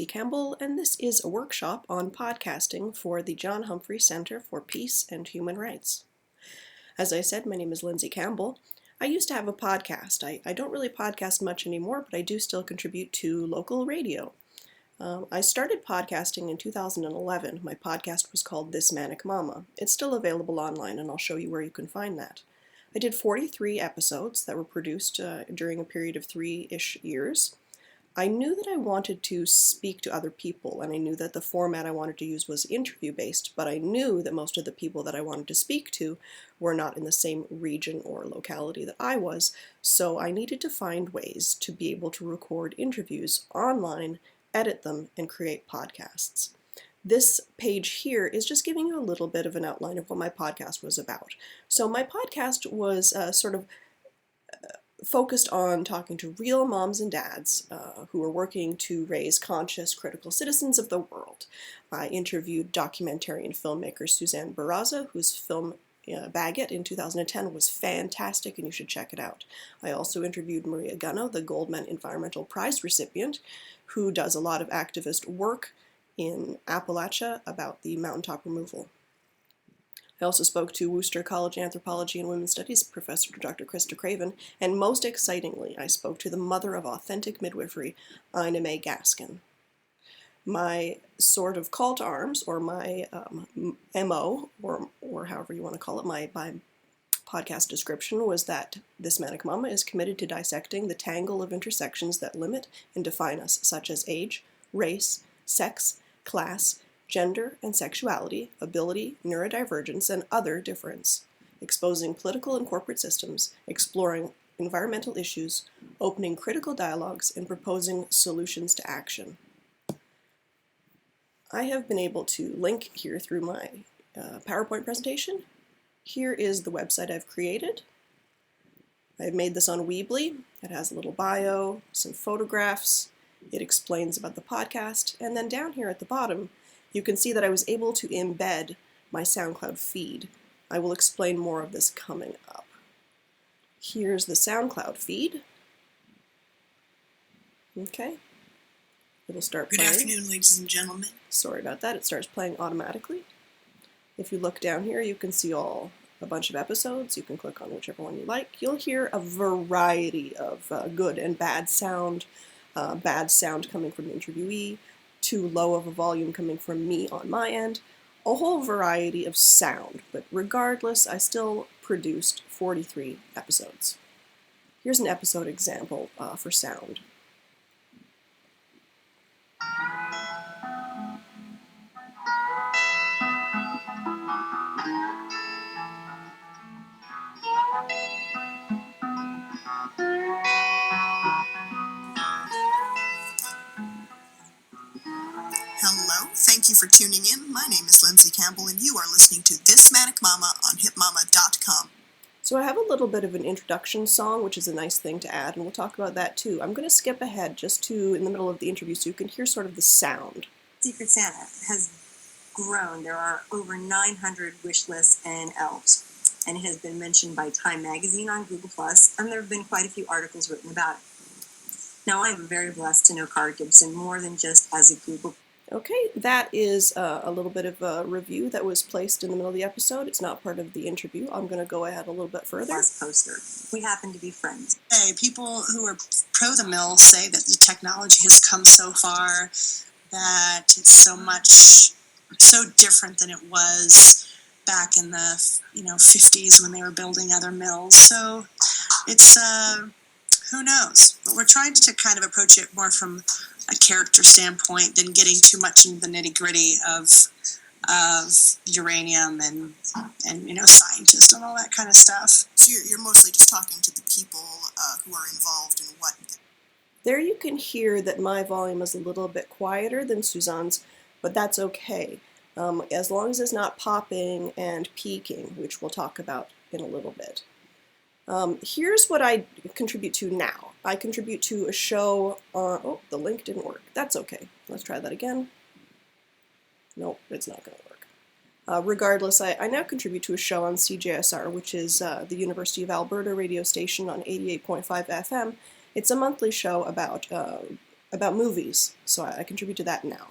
Campbell, and this is a workshop on podcasting for the John Humphrey Center for Peace and Human Rights. As I said, my name is Lindsey Campbell. I used to have a podcast. I don't really podcast much anymore, but I do still contribute to local radio. I started podcasting in 2011. My podcast was called This Manic Mama. It's still available online, and I'll show you where you can find that. I did 43 episodes that were produced during a period of 3-ish years. I knew that I wanted to speak to other people, and I knew that the format I wanted to use was interview-based, but I knew that most of the people that I wanted to speak to were not in the same region or locality that I was, so I needed to find ways to be able to record interviews online, edit them, and create podcasts. This page here is just giving you a little bit of an outline of what my podcast was about. So my podcast was focused on talking to real moms and dads who are working to raise conscious, critical citizens of the world. I interviewed documentary and filmmaker Suzanne Barraza, whose film Baguette in 2010 was fantastic, and you should check it out. I also interviewed Maria Gunno, the Goldman Environmental Prize recipient, who does a lot of activist work in Appalachia about the mountaintop removal. I also spoke to Worcester College Anthropology and Women's Studies professor Dr. Krista Craven, and most excitingly, I spoke to the mother of authentic midwifery, Ina May Gaskin. My sort of call to arms, or my MO, or however you want to call it, my podcast description was that This Manic Mama is committed to dissecting the tangle of intersections that limit and define us, such as age, race, sex, class, gender and sexuality, ability, neurodivergence, and other difference, exposing political and corporate systems, exploring environmental issues, opening critical dialogues, and proposing solutions to action. I have been able to link here through my PowerPoint presentation. Here is the website I've created. I've made this on Weebly. It has a little bio, some photographs. It explains about the podcast, and then down here at the bottom, you can see that I was able to embed my SoundCloud feed. I will explain more of this coming up. Here's the SoundCloud feed. Okay. It'll start playing. Good afternoon, ladies and gentlemen. Sorry about that. It starts playing automatically. If you look down here, you can see a bunch of episodes. You can click on whichever one you like. You'll hear a variety of good and bad sound coming from the interviewee, too low of a volume coming from me on my end, a whole variety of sound, but regardless, I still produced 43 episodes. Here's an episode example for sound. Hello, thank you for tuning in. My name is Lindsey Campbell, and you are listening to This Manic Mama on hipmama.com. So I have a little bit of an introduction song, which is a nice thing to add, and we'll talk about that too. I'm going to skip ahead just to in the middle of the interview so you can hear sort of the sound. Secret Santa has grown. There are over 900 wish lists and elves, and it has been mentioned by Time Magazine on Google+, and there have been quite a few articles written about it. Now, I am very blessed to know Cara Gibson more than just as a Google. Okay, that is a little bit of a review that was placed in the middle of the episode. It's not part of the interview. I'm going to go ahead a little bit further. Poster. We happen to be friends. Hey, people who are pro the mill say that the technology has come so far, that it's so different than it was back in the 50s when they were building other mills. So it's who knows? But we're trying to kind of approach it more from a character standpoint than getting too much into the nitty-gritty of uranium and scientists and all that kind of stuff. So you're mostly just talking to the people who are involved in what. There you can hear that my volume is a little bit quieter than Suzanne's, but that's okay. As long as it's not popping and peaking, which we'll talk about in a little bit. Here's what I contribute to now. I contribute to a show on, oh, the link didn't work. That's okay. Let's try that again. Nope, it's not going to work. Regardless, I now contribute to a show on CJSR, which is the University of Alberta radio station on 88.5 FM. It's a monthly show about about movies, so I contribute to that now.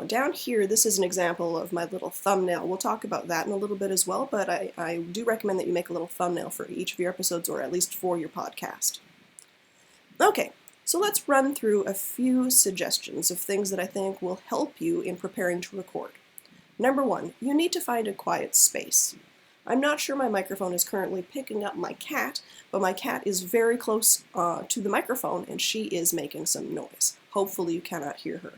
Down here, this is an example of my little thumbnail. We'll talk about that in a little bit as well, but I do recommend that you make a little thumbnail for each of your episodes, or at least for your podcast. Okay, so let's run through a few suggestions of things that I think will help you in preparing to record. Number one, you need to find a quiet space. I'm not sure my microphone is currently picking up my cat, but my cat is very close to the microphone and she is making some noise. Hopefully you cannot hear her.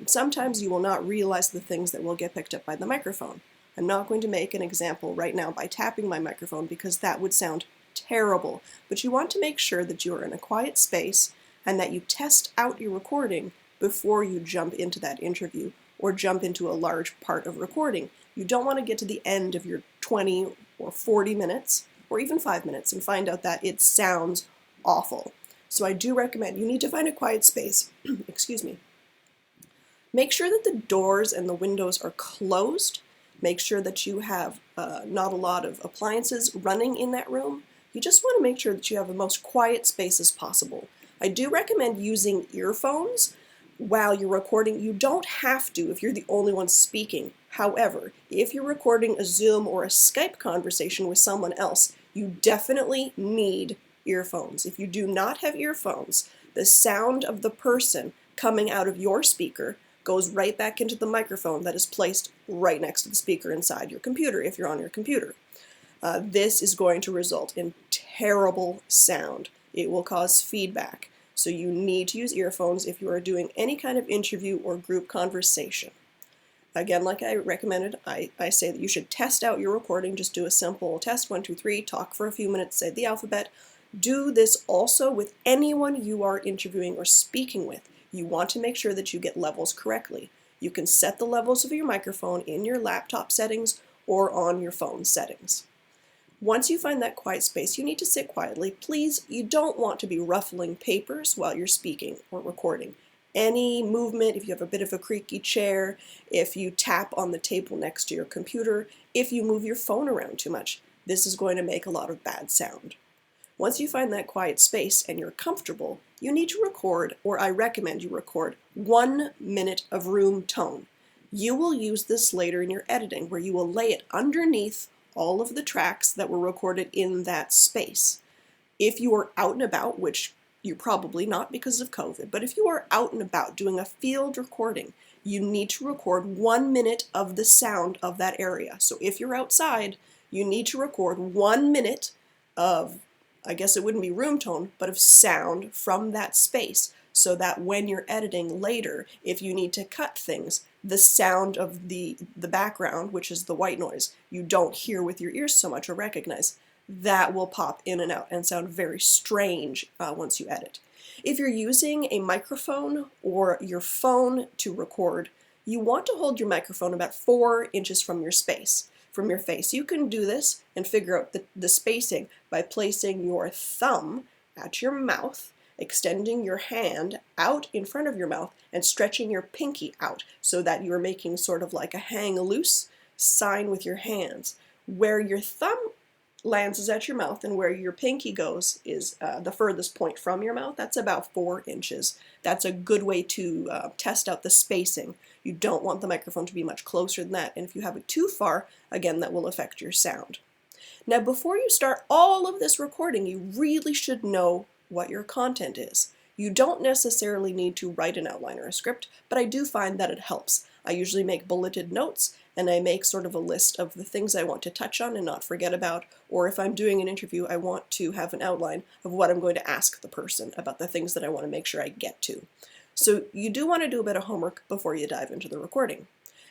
Sometimes you will not realize the things that will get picked up by the microphone. I'm not going to make an example right now by tapping my microphone because that would sound terrible, but you want to make sure that you are in a quiet space and that you test out your recording before you jump into that interview or jump into a large part of recording. You don't want to get to the end of your 20 or 40 minutes or even 5 minutes and find out that it sounds awful. So I do recommend you need to find a quiet space. Excuse me. Make sure that the doors and the windows are closed. Make sure that you have not a lot of appliances running in that room. You just want to make sure that you have the most quiet space as possible. I do recommend using earphones while you're recording. You don't have to if you're the only one speaking. However, if you're recording a Zoom or a Skype conversation with someone else, you definitely need earphones. If you do not have earphones, the sound of the person coming out of your speaker goes right back into the microphone that is placed right next to the speaker inside your computer if you're on your computer. This is going to result in terrible sound. It will cause feedback. So you need to use earphones if you are doing any kind of interview or group conversation. Again, like I recommended, I say that you should test out your recording. Just do a simple test, 1, 2, 3, talk for a few minutes, say the alphabet. Do this also with anyone you are interviewing or speaking with. You want to make sure that you get levels correctly. You can set the levels of your microphone in your laptop settings or on your phone settings. Once you find that quiet space, you need to sit quietly. Please, you don't want to be ruffling papers while you're speaking or recording. Any movement, if you have a bit of a creaky chair, if you tap on the table next to your computer, if you move your phone around too much, this is going to make a lot of bad sound. Once you find that quiet space and you're comfortable, you need to record, or I recommend you record, 1 minute of room tone. You will use this later in your editing, where you will lay it underneath all of the tracks that were recorded in that space. If you are out and about, which you're probably not because of COVID, but if you are out and about doing a field recording, you need to record 1 minute of the sound of that area. So if you're outside, you need to record 1 minute of, I guess it wouldn't be room tone, but of sound from that space, so that when you're editing later, if you need to cut things, the sound of the background, which is the white noise, you don't hear with your ears so much or recognize, that will pop in and out and sound very strange once you edit. If you're using a microphone or your phone to record, you want to hold your microphone about 4 inches from your face. You can do this and figure out the spacing by placing your thumb at your mouth, extending your hand out in front of your mouth, and stretching your pinky out so that you're making sort of like a hang loose sign with your hands. Where your thumb lands is at your mouth, and where your pinky goes is the furthest point from your mouth. That's about 4 inches. That's a good way to test out the spacing. You don't want the microphone to be much closer than that, and if you have it too far, again, that will affect your sound. Now, before you start all of this recording, you really should know what your content is. You don't necessarily need to write an outline or a script, but I do find that it helps. I usually make bulleted notes, and I make sort of a list of the things I want to touch on and not forget about, or if I'm doing an interview, I want to have an outline of what I'm going to ask the person about the things that I want to make sure I get to. So you do want to do a bit of homework before you dive into the recording.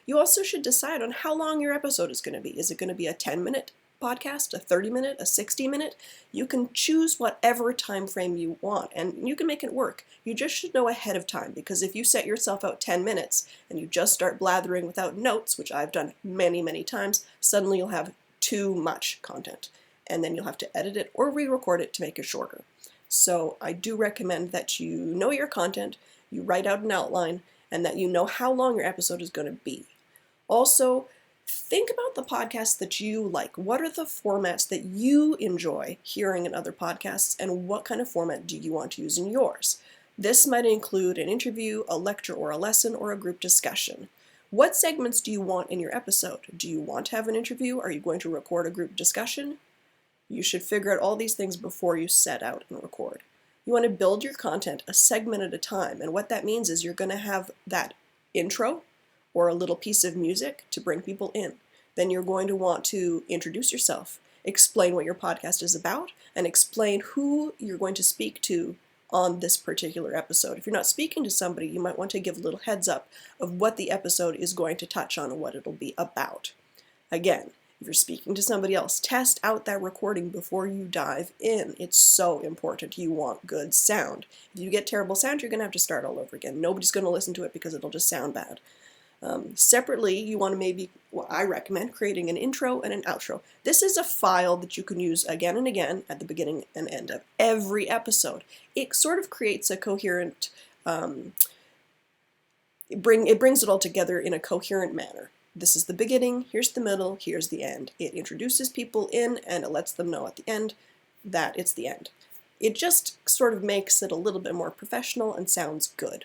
You also should decide on how long your episode is going to be. Is it going to be a 10-minute podcast, a 30-minute, a 60-minute? You can choose whatever time frame you want, and you can make it work. You just should know ahead of time, because if you set yourself out 10 minutes and you just start blathering without notes, which I've done many, many times, suddenly you'll have too much content, and then you'll have to edit it or re-record it to make it shorter. So I do recommend that you know your content, you write out an outline, and that you know how long your episode is going to be. Also, think about the podcasts that you like. What are the formats that you enjoy hearing in other podcasts, and what kind of format do you want to use in yours? This might include an interview, a lecture or a lesson, or a group discussion. What segments do you want in your episode? Do you want to have an interview? Are you going to record a group discussion? You should figure out all these things before you set out and record. You want to build your content a segment at a time, and what that means is you're going to have that intro or a little piece of music to bring people in. Then you're going to want to introduce yourself, explain what your podcast is about, and explain who you're going to speak to on this particular episode. If you're not speaking to somebody, you might want to give a little heads up of what the episode is going to touch on and what it'll be about. Again, if you're speaking to somebody else, test out that recording before you dive in. It's so important. You want good sound. If you get terrible sound, you're going to have to start all over again. Nobody's going to listen to it because it'll just sound bad. Separately, you want to I recommend creating an intro and an outro. This is a file that you can use again and again at the beginning and end of every episode. It sort of creates a coherent, it brings it all together in a coherent manner. This is the beginning, here's the middle, here's the end. It introduces people in and it lets them know at the end that it's the end. It just sort of makes it a little bit more professional and sounds good.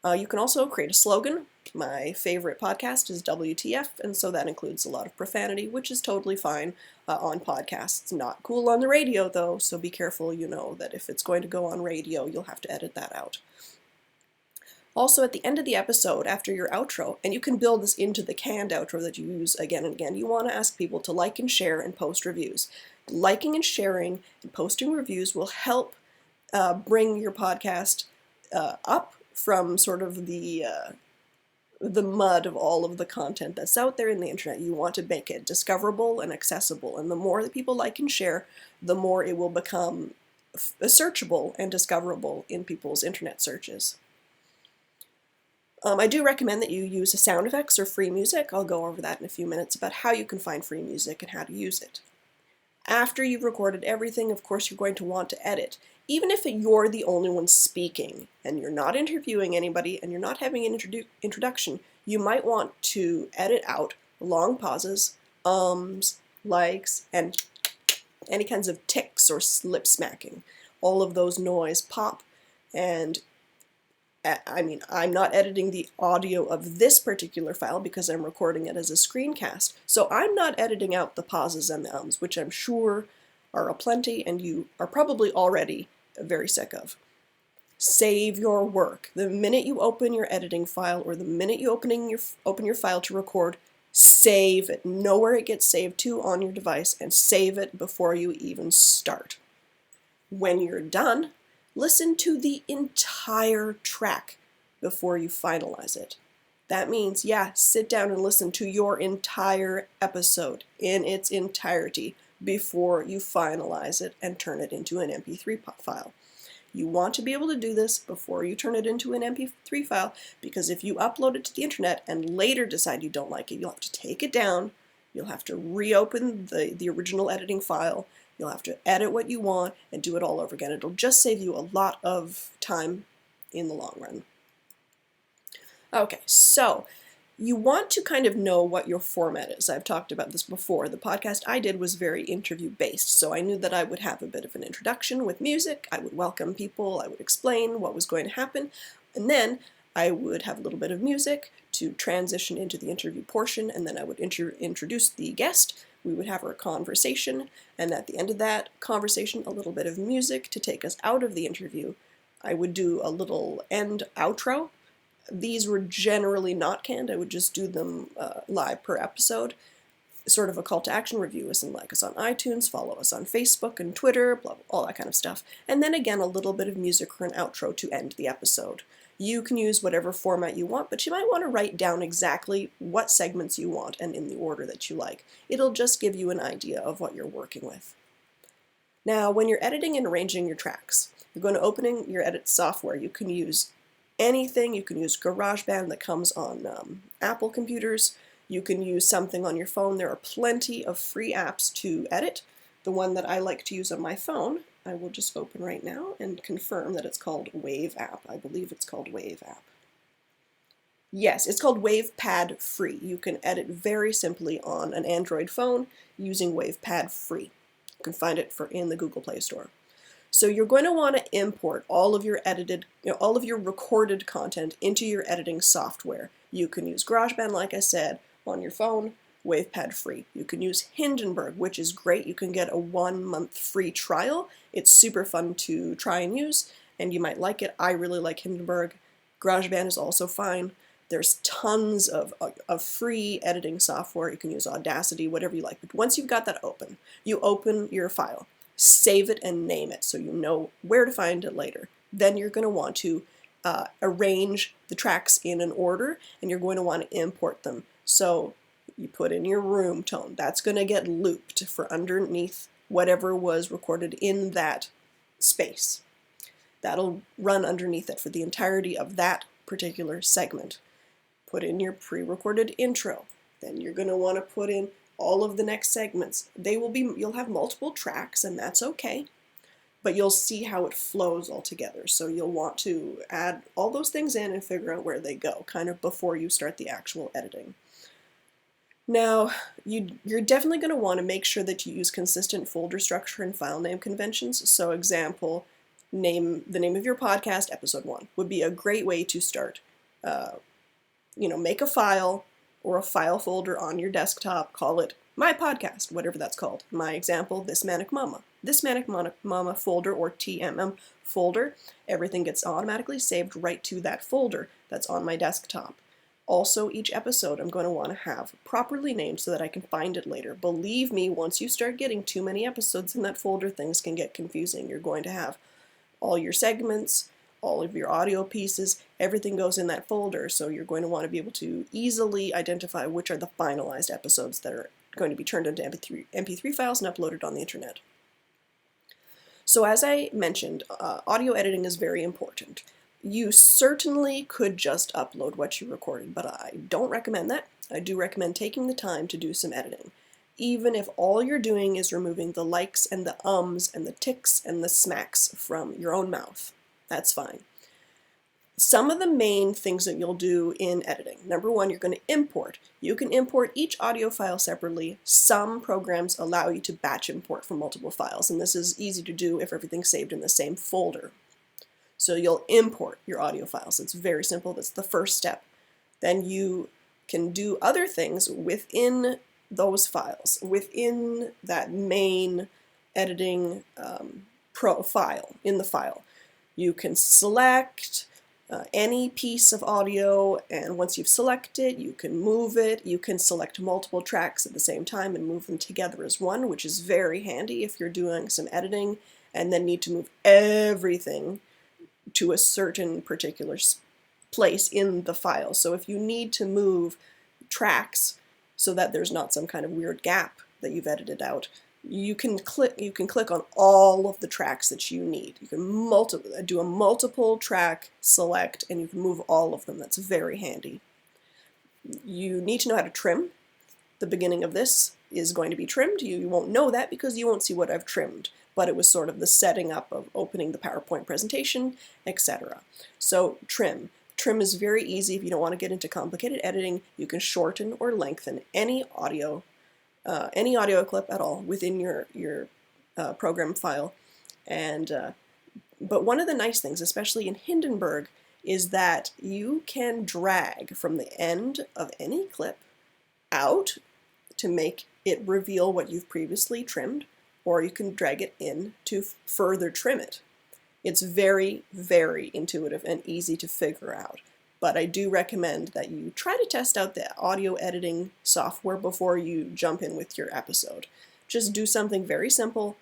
You can also create a slogan. My favorite podcast is WTF, and so that includes a lot of profanity, which is totally fine on podcasts. It's not cool on the radio, though, so be careful, that if it's going to go on radio, you'll have to edit that out. Also, at the end of the episode, after your outro, and you can build this into the canned outro that you use again and again, you want to ask people to like and share and post reviews. Liking and sharing and posting reviews will help bring your podcast up from sort of the mud of all of the content that's out there in the internet. You want to make it discoverable and accessible, and the more that people like and share, the more it will become searchable and discoverable in people's internet searches. I do recommend that you use sound effects or free music. I'll go over that in a few minutes about how you can find free music and how to use it. After you've recorded everything, of course, you're going to want to edit. Even if you're the only one speaking and you're not interviewing anybody and you're not having an introduction, you might want to edit out long pauses, likes, and any kinds of ticks or lip smacking. All of those noise pop, and I'm not editing the audio of this particular file because I'm recording it as a screencast, so I'm not editing out the pauses and the ums, which I'm sure are aplenty and you are probably already very sick of. Save your work. The minute you open your editing file or the minute you open your file to record, save it. Know where it gets saved to on your device and save it before you even start. When you're done, listen to the entire track before you finalize it. That means, sit down and listen to your entire episode in its entirety before you finalize it and turn it into an MP3 file. You want to be able to do this before you turn it into an MP3 file, because if you upload it to the internet and later decide you don't like it, you'll have to take it down, you'll have to reopen the original editing file, you'll have to edit what you want and do it all over again. It'll just save you a lot of time in the long run. Okay, so you want to kind of know what your format is. I've talked about this before. The podcast I did was very interview-based, so I knew that I would have a bit of an introduction with music, I would welcome people, I would explain what was going to happen, and then I would have a little bit of music to transition into the interview portion, and then I would introduce the guest. We would have our conversation, and at the end of that conversation, a little bit of music to take us out of the interview. I would do a little end outro. These were generally not canned. I would just do them live per episode. Sort of a call to action: review us and like us on iTunes, follow us on Facebook and Twitter, blah, blah, all that kind of stuff. And then again, a little bit of music for an outro to end the episode. You can use whatever format you want, but you might want to write down exactly what segments you want and in the order that you like. It'll just give you an idea of what you're working with. Now, when you're editing and arranging your tracks, you're going to open your edit software. You can use anything. You can use GarageBand that comes on Apple computers. You can use something on your phone. There are plenty of free apps to edit. The one that I like to use on my phone, I will just open right now and confirm that it's called Wave App. I believe it's called Wave App. Yes, it's called WavePad Free. You can edit very simply on an Android phone using WavePad Free. You can find it in the Google Play Store. So you're going to want to import all of your all of your recorded content into your editing software. You can use GarageBand, like I said, on your phone, WavePad free. You can use Hindenburg, which is great. You can get a 1-month free trial. It's super fun to try and use, and you might like it. I really like Hindenburg. GarageBand is also fine. There's tons of free editing software. You can use Audacity, whatever you like. But once you've got that open, you open your file, save it and name it so you know where to find it later. Then you're going to want to arrange the tracks in an order, and you're going to want to import them. So you put in your room tone. That's going to get looped for underneath whatever was recorded in that space. That'll run underneath it for the entirety of that particular segment. Put in your pre-recorded intro. Then you're going to want to put in all of the next segments. You'll have multiple tracks, and that's okay, but you'll see how it flows all together. So you'll want to add all those things in and figure out where they go, kind of before you start the actual editing. Now, you're definitely going to want to make sure that you use consistent folder structure and file name conventions. So example, the name of your podcast, episode 1, would be a great way to start. Make a file or a file folder on your desktop, call it My Podcast, whatever that's called. My example, This Manic Mama. This Manic Mama folder, or TMM folder, everything gets automatically saved right to that folder that's on my desktop. Also, each episode I'm going to want to have properly named so that I can find it later. Believe me, once you start getting too many episodes in that folder, things can get confusing. You're going to have all your segments, all of your audio pieces, everything goes in that folder, so you're going to want to be able to easily identify which are the finalized episodes that are going to be turned into MP3 files and uploaded on the internet. So as I mentioned, audio editing is very important. You certainly could just upload what you recorded, but I don't recommend that. I do recommend taking the time to do some editing. Even if all you're doing is removing the likes and the ums and the ticks and the smacks from your own mouth. That's fine. Some of the main things that you'll do in editing. Number 1, you're going to import. You can import each audio file separately. Some programs allow you to batch import from multiple files, and this is easy to do if everything's saved in the same folder. So you'll import your audio files. It's very simple. That's the first step. Then you can do other things within those files, within that main editing file, in the file. You can select any piece of audio, and once you've selected, you can move it. You can select multiple tracks at the same time and move them together as one, which is very handy if you're doing some editing and then need to move everything to a certain particular place in the file. So if you need to move tracks so that there's not some kind of weird gap that you've edited out, you can click on all of the tracks that you need. You can do a multiple track select, and you can move all of them. That's very handy. You need to know how to trim. The beginning of this is going to be trimmed. You won't know that because you won't see what I've trimmed, but it was sort of the setting up of opening the PowerPoint presentation, etc. So trim. Trim is very easy. If you don't want to get into complicated editing, you can shorten or lengthen any audio clip at all within your program file. But one of the nice things, especially in Hindenburg, is that you can drag from the end of any clip out to make it reveal what you've previously trimmed, or you can drag it in to further trim it. It's very, very intuitive and easy to figure out. But I do recommend that you try to test out the audio editing software before you jump in with your episode. Just do something very simple,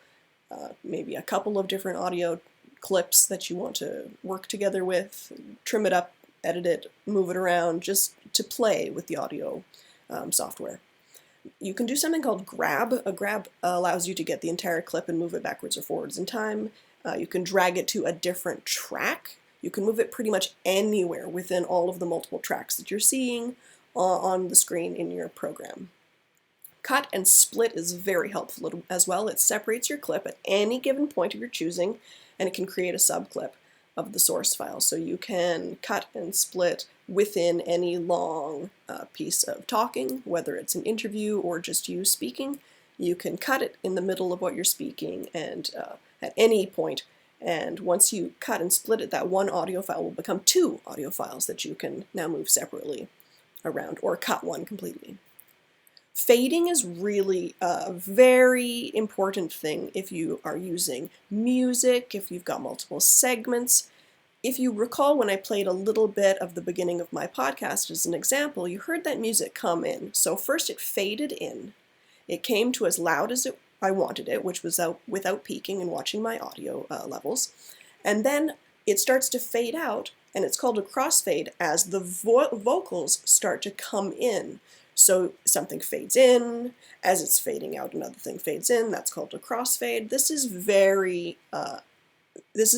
maybe a couple of different audio clips that you want to work together with, trim it up, edit it, move it around, just to play with the audio software. You can do something called grab. A grab allows you to get the entire clip and move it backwards or forwards in time. You can drag it to a different track. You can move it pretty much anywhere within all of the multiple tracks that you're seeing on the screen in your program. Cut and split is very helpful as well. It separates your clip at any given point of your choosing, and it can create a subclip of the source file. So you can cut and split within any long piece of talking, whether it's an interview or just you speaking. You can cut it in the middle of what you're speaking, and at any point And once you cut and split it, that one audio file will become 2 audio files that you can now move separately around, or cut one completely. Fading is really a very important thing if you are using music, if you've got multiple segments. If you recall, when I played a little bit of the beginning of my podcast as an example, you heard that music come in. So first it faded in. It came to as loud as I wanted it, which was without peaking and watching my audio levels. And then it starts to fade out, and it's called a crossfade as the vocals start to come in. So something fades in, as it's fading out, another thing fades in. That's called a crossfade. This is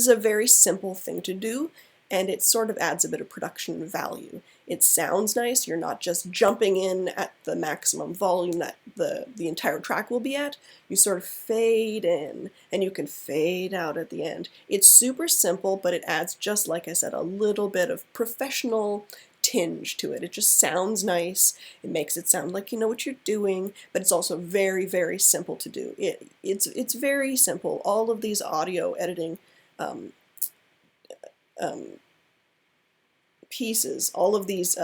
a very simple thing to do, and it sort of adds a bit of production value. It sounds nice. You're not just jumping in at the maximum volume that the entire track will be at. You sort of fade in, and you can fade out at the end. It's super simple, but it adds, just like I said, a little bit of professional tinge to it. It just sounds nice. It makes it sound like you know what you're doing, but it's also very, very simple to do. It's very simple. All of these audio editing pieces, all of these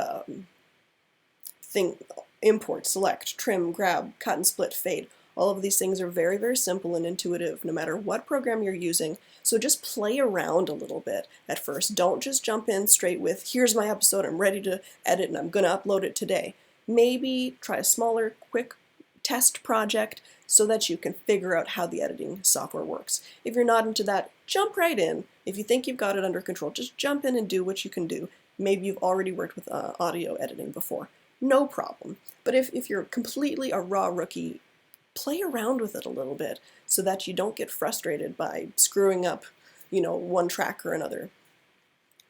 import, select, trim, grab, cut and split, fade, all of these things are very, very simple and intuitive no matter what program you're using. So just play around a little bit at first. Don't just jump in straight with, here's my episode, I'm ready to edit and I'm going to upload it today. Maybe try a smaller, quick test project so that you can figure out how the editing software works. If you're not into that, jump right in. If you think you've got it under control, just jump in and do what you can do. Maybe you've already worked with audio editing before. No problem. But if you're completely a raw rookie, play around with it a little bit so that you don't get frustrated by screwing up, one track or another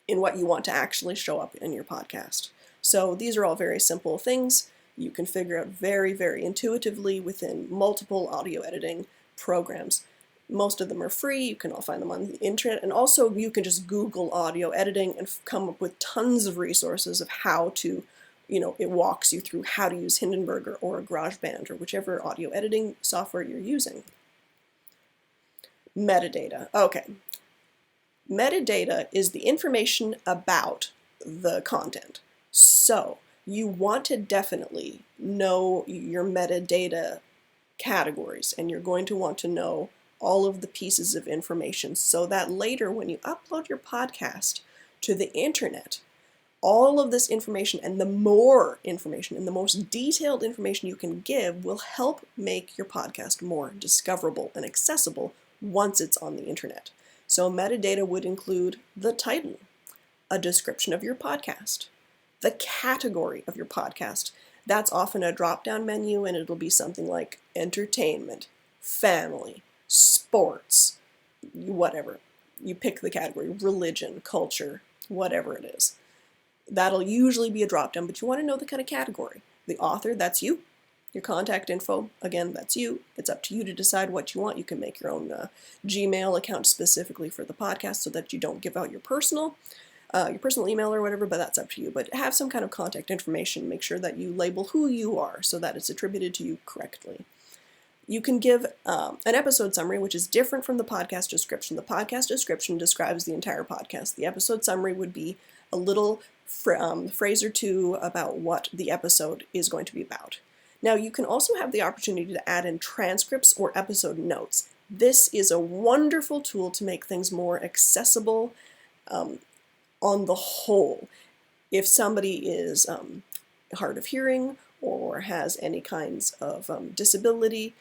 in what you want to actually show up in your podcast. So these are all very simple things you can figure out very, very intuitively within multiple audio editing programs. Most of them are free. You can all find them on the internet. And also you can just Google audio editing and come up with tons of resources of how to, it walks you through how to use Hindenburg or GarageBand or whichever audio editing software you're using. Metadata. Okay. Metadata is the information about the content. So you want to definitely know your metadata categories, and you're going to want to know all of the pieces of information so that later when you upload your podcast to the internet, all of this information and the more information and the most detailed information you can give will help make your podcast more discoverable and accessible once it's on the internet. So metadata would include the title, a description of your podcast, the category of your podcast. That's often a drop-down menu, and it'll be something like entertainment, family, sports, whatever. You pick the category, religion, culture, whatever it is. That'll usually be a drop-down, but you want to know the kind of category. The author, that's you. Your contact info, again, that's you. It's up to you to decide what you want. You can make your own Gmail account specifically for the podcast so that you don't give out your personal email or whatever, but that's up to you. But have some kind of contact information. Make sure that you label who you are so that it's attributed to you correctly. You can give an episode summary, which is different from the podcast description. The podcast description describes the entire podcast. The episode summary would be a little phrase or two about what the episode is going to be about. Now, you can also have the opportunity to add in transcripts or episode notes. This is a wonderful tool to make things more accessible on the whole. If somebody is hard of hearing or has any kinds of disability,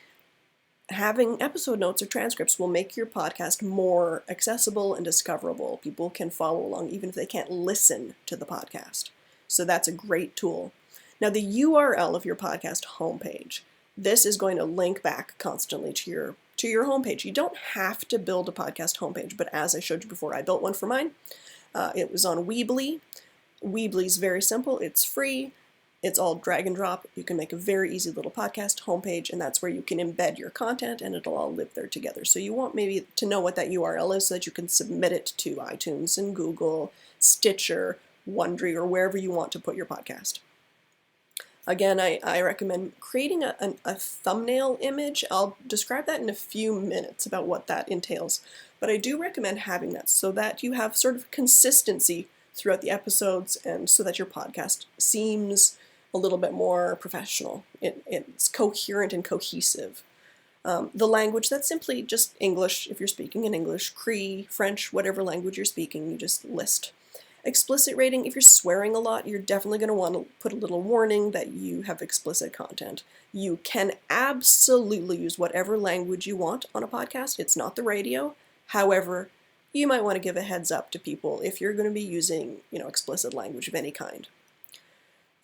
having episode notes or transcripts will make your podcast more accessible and discoverable. People can follow along even if they can't listen to the podcast. So that's a great tool. Now, the URL of your podcast homepage. This is going to link back constantly to your homepage. You don't have to build a podcast homepage, but as I showed you before, I built one for mine. It was on Weebly. Weebly is very simple. It's free. It's all drag and drop. You can make a very easy little podcast homepage, and that's where you can embed your content, and it'll all live there together. So you want maybe to know what that URL is so that you can submit it to iTunes and Google, Stitcher, Wondery, or wherever you want to put your podcast. Again, I recommend creating a thumbnail image. I'll describe that in a few minutes about what that entails. But I do recommend having that so that you have sort of consistency throughout the episodes and so that your podcast seems a little bit more professional. It's coherent and cohesive. The language, that's simply just English, if you're speaking in English, Cree, French, whatever language you're speaking, you just list. Explicit rating, if you're swearing a lot, you're definitely going to want to put a little warning that you have explicit content. You can absolutely use whatever language you want on a podcast. It's not the radio. However, you might want to give a heads up to people if you're going to be using, explicit language of any kind.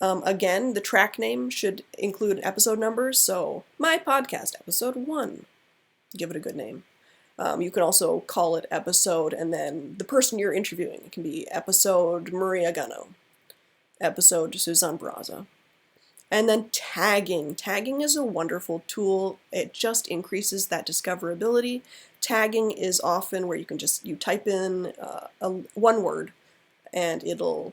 Again, the track name should include episode numbers, so my podcast, episode 1. Give it a good name. You can also call it episode and then the person you're interviewing. It can be episode Maria Gunno, episode Suzanne Barraza. And then tagging. Tagging is a wonderful tool. It just increases that discoverability. Tagging is often where you type in one word and it'll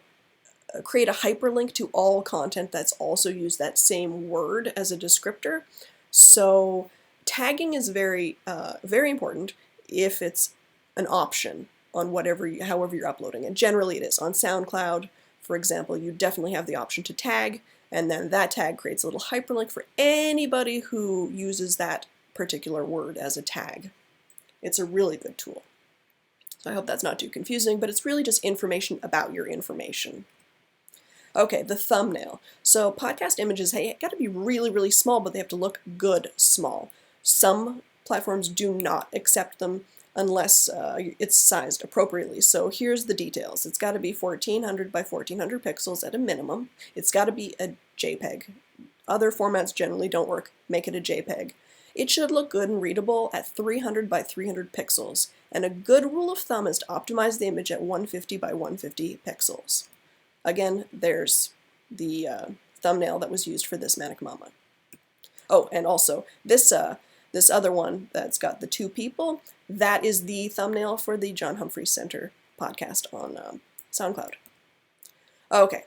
create a hyperlink to all content that's also used that same word as a descriptor. So tagging is very, very important if it's an option on however you're uploading it. Generally it is. On SoundCloud, for example, you definitely have the option to tag, and then that tag creates a little hyperlink for anybody who uses that particular word as a tag. It's a really good tool. So I hope that's not too confusing, but it's really just information about your information. Okay, the thumbnail. So podcast images, got to be really, really small, but they have to look good small. Some platforms do not accept them unless it's sized appropriately. So here's the details. It's got to be 1400 by 1400 pixels at a minimum. It's got to be a JPEG. Other formats generally don't work. Make it a JPEG. It should look good and readable at 300 by 300 pixels. And a good rule of thumb is to optimize the image at 150 by 150 pixels. Again, there's the thumbnail that was used for this Manic Mama. Oh, and also, this other one that's got the two people, that is the thumbnail for the John Humphrey Center podcast on SoundCloud. Okay,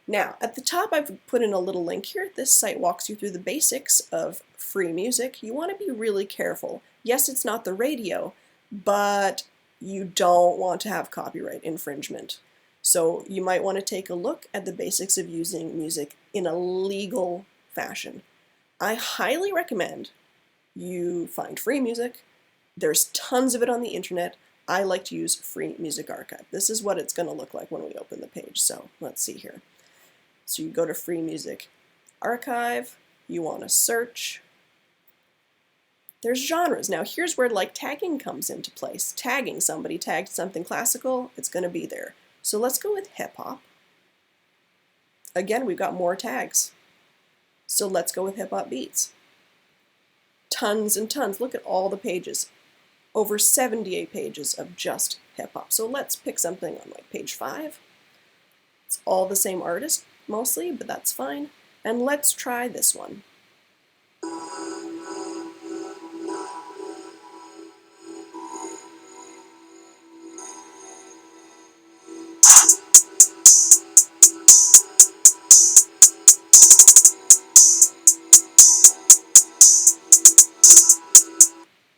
now, at the top I've put in a little link here. This site walks you through the basics of free music. You want to be really careful. Yes, it's not the radio, but you don't want to have copyright infringement. So you might want to take a look at the basics of using music in a legal fashion. I highly recommend you find free music. There's tons of it on the internet. I like to use Free Music Archive. This is what it's going to look like when we open the page. So let's see here. So you go to Free Music Archive. You want to search. There's genres. Now here's where tagging comes into place. Tagging, somebody tagged something classical, it's going to be there. So let's go with hip hop. Again, we've got more tags. So let's go with hip hop beats. Tons and tons. Look at all the pages. Over 78 pages of just hip hop. So let's pick something on page 5. It's all the same artist mostly, but that's fine. And let's try this one.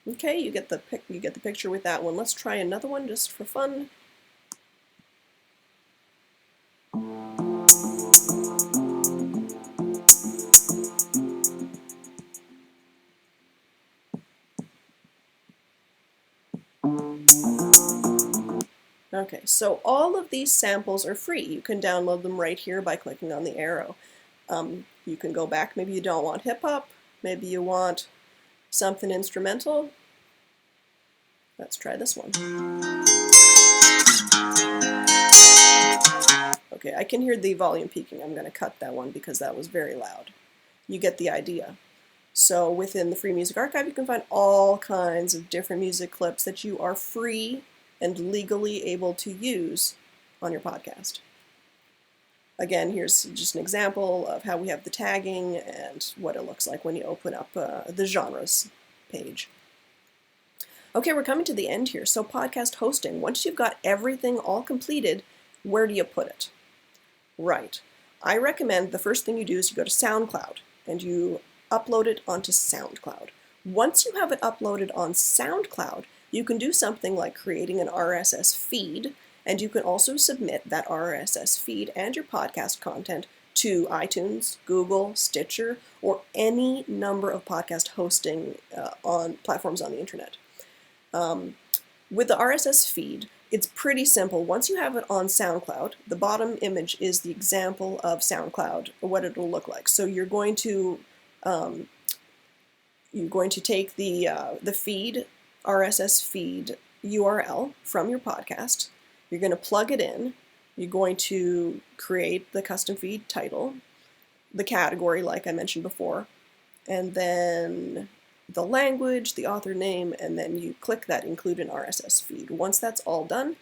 Okay, you get the picture with that one. Let's try another one just for fun. Okay, so all of these samples are free. You can download them right here by clicking on the arrow. You can go back. Maybe you don't want hip-hop. Maybe you want something instrumental. Let's try this one. Okay, I can hear the volume peaking. I'm going to cut that one because that was very loud. You get the idea. So within the Free Music Archive, you can find all kinds of different music clips that you are free and legally able to use on your podcast. Again, here's just an example of how we have the tagging and what it looks like when you open up the genres page. Okay, we're coming to the end here. So podcast hosting, once you've got everything all completed, where do you put it? Right. I recommend the first thing you do is you go to SoundCloud and you upload it onto SoundCloud. Once you have it uploaded on SoundCloud, you can do something like creating an RSS feed, and you can also submit that RSS feed and your podcast content to iTunes, Google, Stitcher, or any number of podcast hosting on platforms on the internet. With the RSS feed, it's pretty simple. Once you have it on SoundCloud, the bottom image is the example of SoundCloud, what it'll look like. So you're going to take the feed, RSS feed URL from your podcast. You're going to plug it in. You're going to create the custom feed title, the category like I mentioned before, and then the language, the author name, and then you click that include an RSS feed. Once that's all done,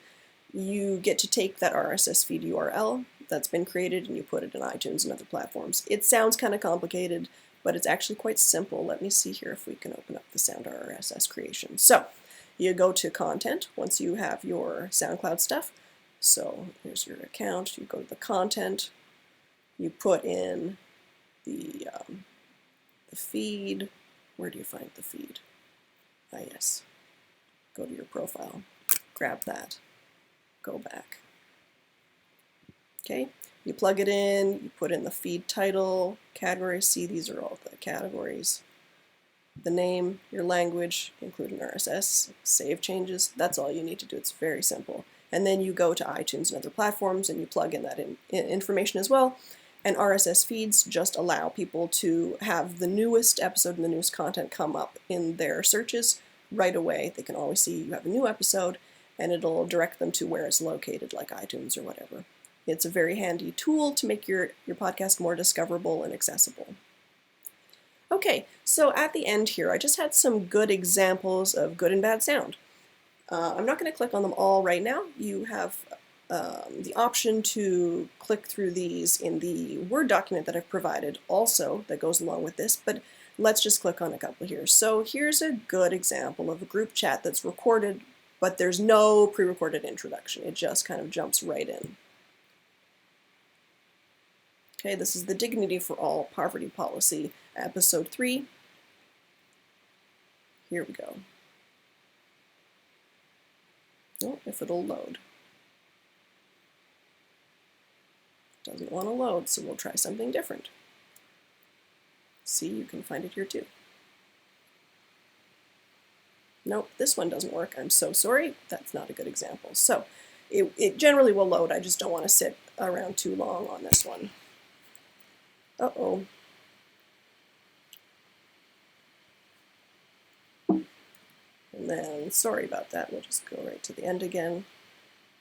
you get to take that RSS feed URL that's been created and you put it in iTunes and other platforms. It sounds kind of complicated, but it's actually quite simple. Let me see here if we can open up the Sound RSS creation. So you go to content once you have your SoundCloud stuff. So here's your account. You go to the content. You put in the feed. Where do you find the feed? Ah, yes. Go to your profile. Grab that. Go back. Okay. You plug it in. You put in the feed title, category. See, these are all the categories. The name, your language, including RSS, save changes. That's all you need to do. It's very simple. And then you go to iTunes and other platforms and you plug in that information as well. And RSS feeds just allow people to have the newest episode and the newest content come up in their searches right away. They can always see you have a new episode and it'll direct them to where it's located, like iTunes or whatever. It's a very handy tool to make your podcast more discoverable and accessible. Okay, so at the end here, I just had some good examples of good and bad sound. I'm not going to click on them all right now. You have the option to click through these in the Word document that I've provided also that goes along with this, but let's just click on a couple here. So here's a good example of a group chat that's recorded, but there's no pre-recorded introduction. It just kind of jumps right in. Okay, this is the Dignity for All Poverty Policy, Episode 3. Here we go. Oh, if it'll load. Doesn't want to load, so we'll try something different. See, you can find it here too. Nope, this one doesn't work. I'm so sorry. That's not a good example. So it generally will load. I just don't want to sit around too long on this one. Uh-oh. And then, sorry about that, we'll just go right to the end again.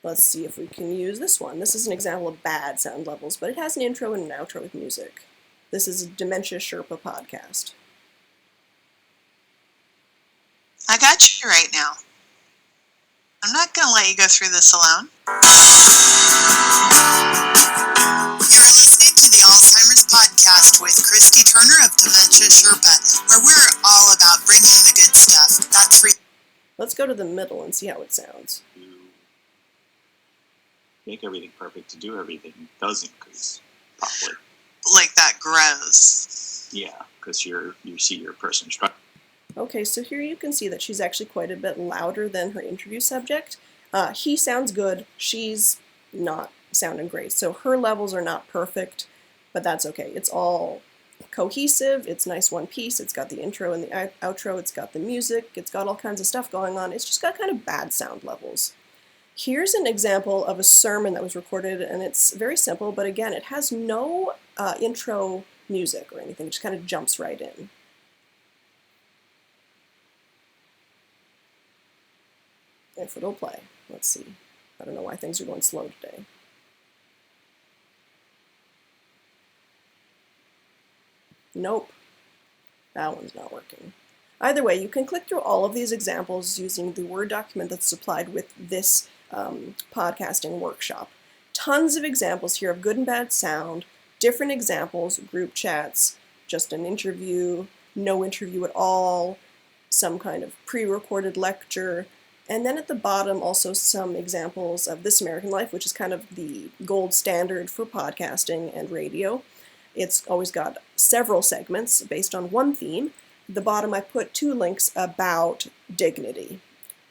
Let's see if we can use this one. This is an example of bad sound levels, but it has an intro and an outro with music. This is a Dementia Sherpa podcast. I got you right now. I'm not going to let you go through this alone. You're listening to the Alzheimer's Podcast with Christy Turner of Dementia Sherpa, where we're all about bringing you the good stuff. That's free. Let's go to the middle and see how it sounds. Make everything perfect to do everything doesn't, because probably Like that grows. yeah, because you see your person struggling. Okay, so here you can see that she's actually quite a bit louder than her interview subject. He sounds good, she's not sounding great. So her levels are not perfect, but that's okay. It's all cohesive, it's nice one piece, it's got the intro and the outro, it's got the music, it's got all kinds of stuff going on. It's just got kind of bad sound levels. Here's an example of a sermon that was recorded, and it's very simple, but again, it has no intro music or anything. It just kind of jumps right in. If it'll play. Let's see. I don't know why things are going slow today. Nope. That one's not working. Either way, you can click through all of these examples using the Word document that's supplied with this podcasting workshop. Tons of examples here of good and bad sound, different examples, group chats, just an interview, no interview at all, some kind of pre-recorded lecture, And then at the bottom, also some examples of This American Life, which is kind of the gold standard for podcasting and radio. It's always got several segments based on one theme. At the bottom, I put 2 links about dignity.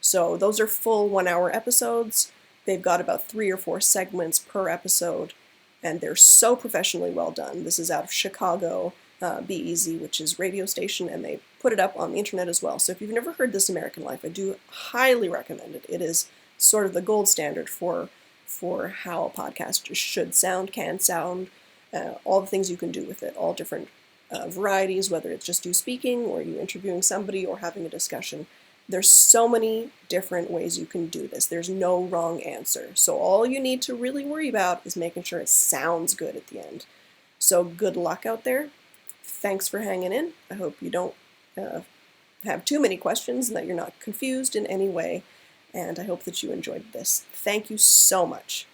So those are full 1-hour episodes. They've got about 3 or 4 segments per episode, and they're so professionally well done. This is out of Chicago, Be Easy, which is radio station, and they put it up on the internet as well. So if you've never heard This American Life, I do highly recommend it. It is sort of the gold standard for how a podcast should sound, can sound, all the things you can do with it, all different varieties, whether it's just you speaking or you interviewing somebody or having a discussion. There's so many different ways you can do this. There's no wrong answer. So all you need to really worry about is making sure it sounds good at the end. So good luck out there. Thanks for hanging in. I hope you don't have too many questions and that you're not confused in any way. And I hope that you enjoyed this. Thank you so much.